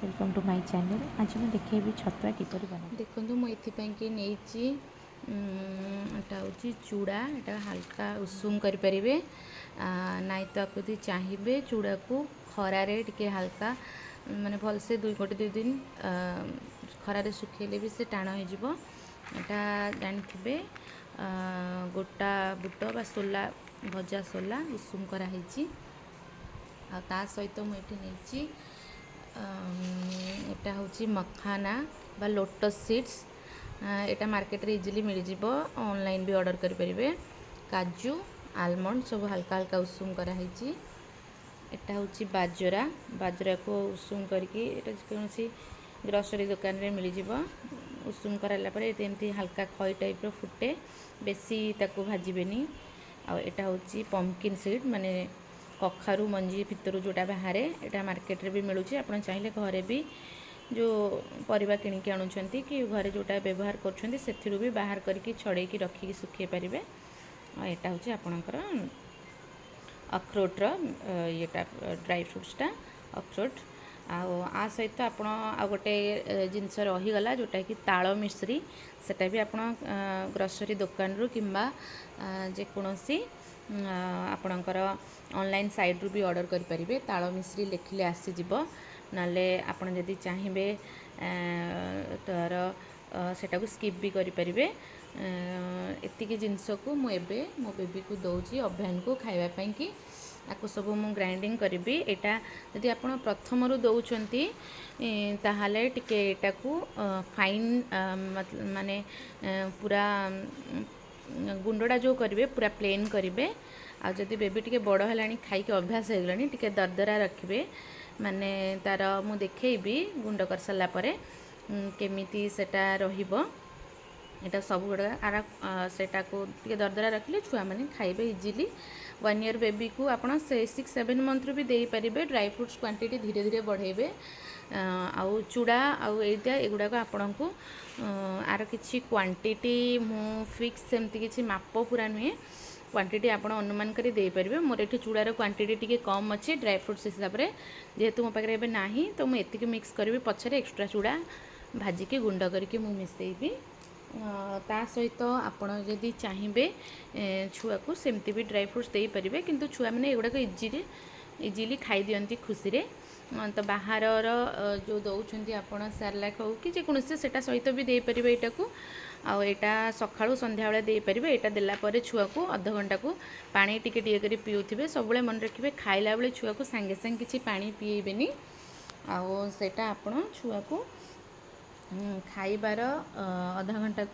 Welcome to my channel. आज मैं देखेबी छतुआ किपरि बना। देखो मुझे नहीं एटा हूँ चूड़ा एटा हल्का उषुम करें नाई तो आपको यदि चाहिए चूड़ा को खरारे टिके हल्का माने भलसे गोटे 2 दिन खरारे सुखेले भी से टाण हो जानते गोटा बुट बा सोला भजा सोला उषुम कराई ता सहित मुझे नहीं एटा हूँ मखाना बा लोटस सीड्स एटा मार्केट रे इजिली मिल जिवो ऑनलाइन भी ऑर्डर करि परिबे। काजू आलमंड सब हल्का हल्का उषुम कराई एटा हूँ बाजरा बाजरा को उषुम करके एटा कौन ग्रोसरी दुकान रे मिल जिवो उषुम कराला परे एमती हल्का खई टाइप रो फुटे बेसी ताको भाजबेनी। आ एटा हूँ पंपकिन सीड माने कखारू मंजी भितर जोटा बाहर एटा मार्केट रे भी मिलूची आपण चाहिए घरे भी जो परिबा किणिकी आणुछंती कि घरे जोटा व्यवहार करछंती सेथिरु भी बाहर करके छड़े की रखी सुखे पारिबे। आ एटा हूँ आपणकर अखरोट येटा ड्राई फ्रूट्सटा अखरोट आ सहित आपण आ गोटे जिनस रहीगला जोटा कि ताल मिश्री सेटा भी आपण ग्रोसरी दुकान रु किंबा जेकोसी आपणकर ऑनलाइन साइट रु भी ऑर्डर करि परिबे। ताल मिश्री लेखिले आसीजिवो नाले आपण जदि चाहिए तार सेटा को स्किप भी करि परिबे। एतिकी जिनस को मु एबे मो बेबी को दौची अभ्यान को खाइबा पई कि आको सब मु ग्राइंडिंग करिबी। एटा यदि आपण प्रथम रु दउचंती ताहाले टिके एटा को फाइन माने पूरा गुंडा जो करेंगे पूरा प्लेन करेंगे। आ जदि बेबी टिके बड़ है खाई अभ्यास हो गलानी टिके दरदरा रखिए माने तार मु देखेबी गुंड कर सारा पर केमिति सेटा रहिबो एटा सब गुड़ा आरा सेटा को टिके दरदरा रखिले छुआ माने खाइबे इजिली। 1 ईयर बेबी को आपण 6-7 मंथ भी दे पारिबे। ड्राई फ्रूट्स क्वांटिटी धीरे धीरे बढ़ेबे। आउ चूड़ा आउ एटा एगुड़ा को आपण को आर किछि क्वांटिटी मु फिक्स सेमती किछि माप पूरा नुहे क्वांटिटी आपण अनुमान करी दे परिबे। मोर एठी चूड़ार क्वांटिटी टिके कम अच्छे ड्राई फ्रूट्स हिसाब रे जेहेतु मो पाखरे एबे नाही तो मु एतिके मिक्स करबी पछरे एक्स्ट्रा चूड़ा भाजिके गुंड करके मु मिसेइबी। ता सहित आपण जदि चाहिए छुआ को सेमती भी ड्राई फ्रूट्स दे परिबे किंतु छुआ माने एगुड़ा को इजिली खाई दियंती खुशी रे। तो बाहर जो दौरान आपड़ सेरेलैक हो कि जेकोसी सेटा सहित भी दे पारे यहाँ को आटा सकाळू संध्या बेले दे पारे। यहाँ देलापर छुआ को अध घंटा को पानी टिके टिके करी पिउथिबे। सबले मन रखिए खाइला बेले छुआ को सांगे सांगे किछि पानी पिएबेनी। आउ सेटा आपण छुआ को खाइबार आधा घंटा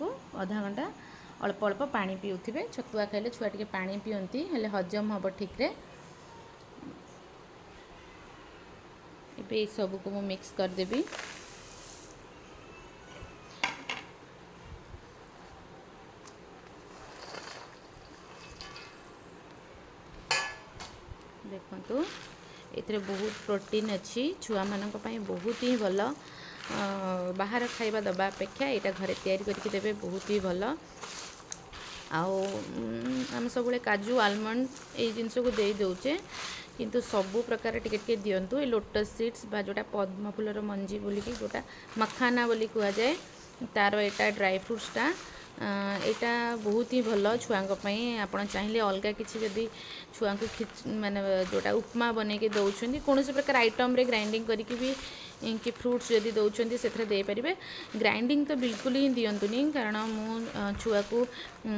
अल्प अल्प पानी पिउथिबे। छतुआ खाइले छुआ टिके पानी पियंती हेले हजम हम ठीक रे। ये सब को मु मिक्स कर देबी। देखंतु एथरे बहुत प्रोटीन अच्छी छुआ मानक पई बहुत ही भल। बाहर खाइबा दबा अपेक्षा यहाँ घरे तैयारी करके देबे बहुत ही भल। आम सब काजू आलमंड ये जिनस को दे दौचे किंतु सबु प्रकार टिके टिके दियंतु। ए लोटस सीड्स बा जोटा पद्म फूलर मंजी बोलिकी जोटा मखाना बोली कह जाए तार एटा ड्राई फ्रूट्सटा यहाँ बहुत ही भल छुआ आप चाहिए अलग किसी जदि छुआ को माने जोटा उपमा बन के दौरान कौन प्रकार आइटम रे ग्राइंडिंग करके भी कि फ्रूट्स जदि दौरान से दे पारे। ग्राइंडिंग तो बिल्कुल ही दिंतुनी कारण मु छुआ को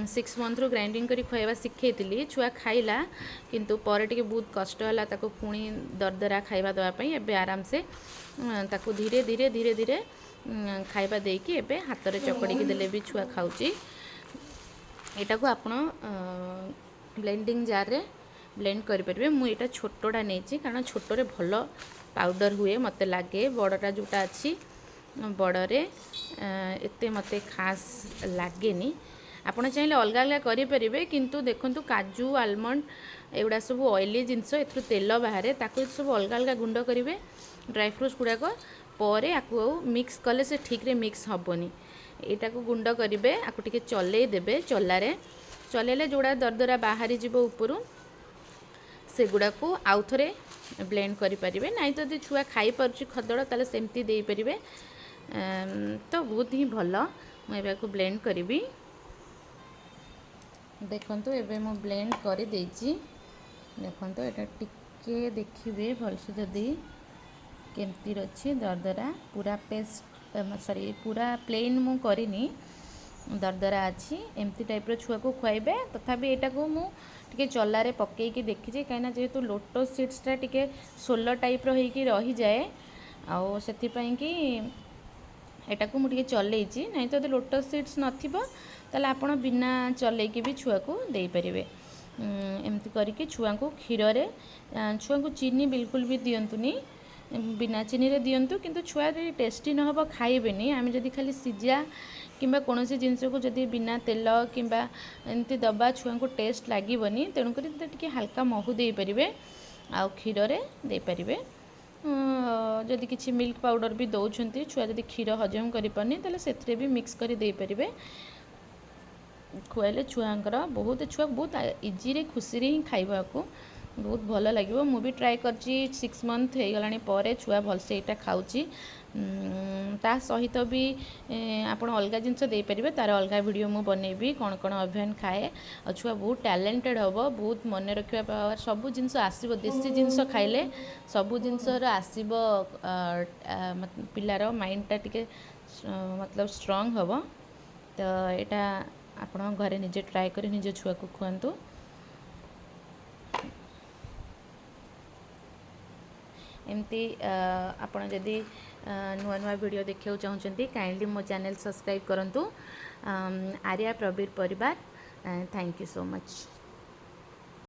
6 मंथ रू ग्राइंडिंग करी खुआवा शिखेली छुआ खाइला किंतु पर टिके बहुत कष्ट है ताको पुणी दरदरा खाइबा दवाई एबे आराम से ताको धीरे धीरे धीरे धीरे खाइबा देकी एबे हाथ रे चकड़ी की देले भी छुआ खाउची। एटा को आपण ब्लेंडिंग जार रे ब्लेंड करि परिबे। मु एटा छोटोटा नेची कारण छोटो रे भलो पाउडर हुए मते लागे। बड़टा जोटा अच्छी बड़े एते मते खास लागेनी। आपण चाहिए अलग अलग करें किंतु देखंतु काजू आलमंड एगुड़ा सब ऑयली जिनस एथु तेल बाहर ताको सब अलग अलग गुंड करेंगे। ड्राई फ्रूट्स गुड़ाक पर आपको मिक्स कले से ठीक रे मिक्स हेनी। यहाँ को गुंड करेंगे आपको टिके चलै देबे। चलारे चलैले जोड़ा दरदरा बाहरी जीव उपरू से गुड़ा को आउ थे ବ୍ଲେଣ୍ଡ କରିପାରିବେ। ନାଇଁ ଯଦି ଛୁଆ ଖାଇପାରୁଛି ଖଦଡ଼ ତାହେଲେ ସେମିତି ଦେଇପାରିବେ। ତ ବହୁତ ହିଁ ଭଲ। ମୁଁ ଏବାକୁ ବ୍ଲେଣ୍ଡ କରିବି। ଦେଖନ୍ତୁ ଏବେ ମୁଁ ବ୍ଲେଣ୍ଡ କରିଦେଇଛି। ଦେଖନ୍ତୁ ଏଇଟା ଟିକେ ଦେଖିବେ ଭଲସେ ଯଦି କେମିତି ଅଛି ଦରଦରା, ପୁରା ପେଷ୍ଟ ସରି ପୁରା ପ୍ଲେନ୍ ମୁଁ କରିନି, ଦରଦରା ଅଛି। ଏମିତି ଟାଇପ୍ର ଛୁଆକୁ ଖୁଆଇବେ। ତଥାପି ଏଇଟାକୁ ମୁଁ ଟିକେ ଚଲାରେ ପକେଇକି ଦେଖିଛି, କାହିଁକିନା ଯେହେତୁ ଲୋଟସ୍ ସିଡ୍ସଟା ଟିକେ ସୋଲ ଟାଇପ୍ର ହେଇକି ରହିଯାଏ, ଆଉ ସେଥିପାଇଁକି ଏଟାକୁ ମୁଁ ଟିକେ ଚଲେଇଛି। ନାଇଁ ତ ଯଦି ଲୋଟସ୍ ସିଡ୍ସ ନଥିବ ତାହେଲେ ଆପଣ ବିନା ଚଲେଇକି ବି ଛୁଆକୁ ଦେଇପାରିବେ। ଏମିତି କରିକି ଛୁଆଙ୍କୁ କ୍ଷୀରରେ, ଛୁଆଙ୍କୁ ଚିନି ବିଲକୁଲ ବି ଦିଅନ୍ତୁନି, ବିନା ଚିନିରେ ଦିଅନ୍ତୁ। କିନ୍ତୁ ଛୁଆ ଯଦି ଟେଷ୍ଟି ନହେବ ଖାଇବେନି। ଆମେ ଯଦି ଖାଲି ସିଝା କିମ୍ବା କୌଣସି ଜିନିଷକୁ ଯଦି ବିନା ତେଲ କିମ୍ବା ଏମିତି ଦେବା ଛୁଆଙ୍କୁ ଟେଷ୍ଟ ଲାଗିବନି। ତେଣୁକରି ଟିକେ ହାଲକା ମହୁ ଦେଇପାରିବେ, ଆଉ କ୍ଷୀରରେ ଦେଇପାରିବେ। ଯଦି କିଛି ମିଲ୍କ ପାଉଡ଼ର ବି ଦେଉଛନ୍ତି, ଛୁଆ ଯଦି କ୍ଷୀର ହଜମ କରିପାରୁନି ତାହେଲେ ସେଥିରେ ବି ମିକ୍ସ କରି ଦେଇପାରିବେ। ଖୁଆଇଲେ ଛୁଆଙ୍କର ଛୁଆ ବହୁତ ଇଜିରେ ଖୁସିରେ ହିଁ ଖାଇବାକୁ ବହୁତ ଭଲ ଲାଗିବ। ମୁଁ ବି ଟ୍ରାଏ କରିଛି, 6 ମନ୍ଥ ହେଇଗଲାଣି ପରେ ଛୁଆ ଭଲସେ ଏଇଟା ଖାଉଛି। ତା ସହିତ ବି ଆପଣ ଅଲଗା ଜିନିଷ ଦେଇପାରିବେ, ତା'ର ଅଲଗା ଭିଡ଼ିଓ ମୁଁ ବନେଇବି କ'ଣ କ'ଣ ଅଭିୟାନ ଖାଏ। ଆଉ ଛୁଆ ବହୁତ ଟ୍ୟାଲେଣ୍ଟେଡ଼ ହେବ, ବହୁତ ମନେ ରଖିବା ପାୱାର, ସବୁ ଜିନିଷ ଆସିବ। ଦେଶୀ ଜିନିଷ ଖାଇଲେ ସବୁ ଜିନିଷର ଆସିବ, ପିଲାର ମାଇଣ୍ଡଟା ଟିକେ ମତଲବ ଷ୍ଟ୍ରଙ୍ଗ ହେବ। ତ ଏଇଟା ଆପଣ ଘରେ ନିଜେ ଟ୍ରାଏ କରି ନିଜ ଛୁଆକୁ ଖୁଆନ୍ତୁ। ଏମିତି ଆପଣ ଯଦି ନୂଆ ନୂଆ ଭିଡ଼ିଓ ଦେଖିବାକୁ ଚାହୁଁଛନ୍ତି କାଇଣ୍ଡଲି ମୋ ଚ୍ୟାନେଲ୍ ସବସ୍କ୍ରାଇବ୍ କରନ୍ତୁ। ଆର୍ୟା ପ୍ରବୀର ପରିବାର। Thank you so much.